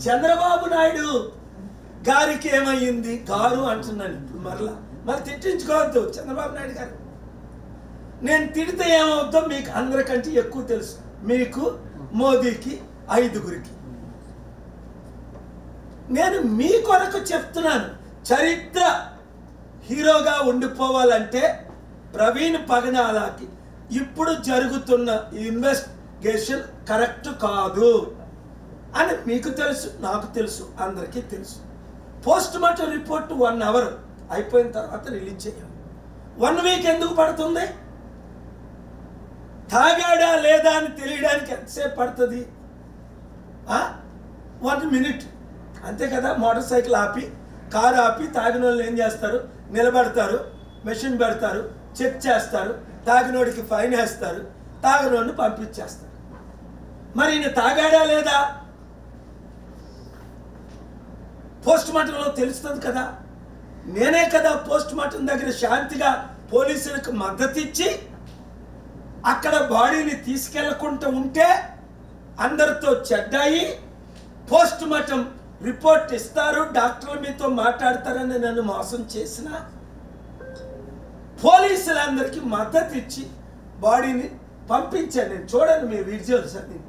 చంద్రబాబు నాయుడు గారికి ఏమయ్యింది? గారు అంటున్నాను ఇప్పుడు మళ్ళీ తిట్టించుకోవద్దు చంద్రబాబు నాయుడు గారు. నేను తిడితే ఏమవుతుందో మీకు అందరికంటే ఎక్కువ తెలుసు. మీకు, మోదీకి, 5గురికి. నేను మీ కొరకు చెప్తున్నాను. చరిత్ర హీరోగా ఉండిపోవాలంటే ప్రవీణ్ పగడాలకి ఇప్పుడు జరుగుతున్న ఇన్వెస్టిగేషన్ కరెక్ట్ కాదు అని మీకు తెలుసు, నాకు తెలుసు, అందరికీ తెలుసు. పోస్ట్ మార్టం రిపోర్ట్ 1 hour అయిపోయిన తర్వాత రిలీజ్ చేయాలి. 1 week ఎందుకు పడుతుంది? తాగాడా లేదా అని తెలియడానికి ఎంతసేపు పడుతుంది? 1 minute అంతే కదా. మోటార్ సైకిల్ ఆపి, కారు ఆపి, తాగిన వాళ్ళు ఏం చేస్తారు? నిలబడతారు, మెషిన్ పెడతారు, చెక్ చేస్తారు, తాగినోడికి ఫైన్ వేస్తారు, తాగినోడిని పంపించేస్తారు. మరి ఈయన తాగాడా లేదా పోస్ట్ మార్టంలో తెలుస్తుంది కదా. నేనే కదా పోస్ట్ మార్టం దగ్గర శాంతిగా పోలీసులకు మద్దతు ఇచ్చి అక్కడ బాడీని తీసుకెళ్లకుండా ఉంటే అందరితో చెడ్డాయి. పోస్ట్ మార్టం రిపోర్ట్ ఇస్తారు, డాక్టర్లు మీతో మాట్లాడతారని నన్ను మోసం చేసిన పోలీసులందరికీ మద్దతు ఇచ్చి బాడీని పంపించాను. నేను చూడండి మీ విజువల్స్ అన్ని.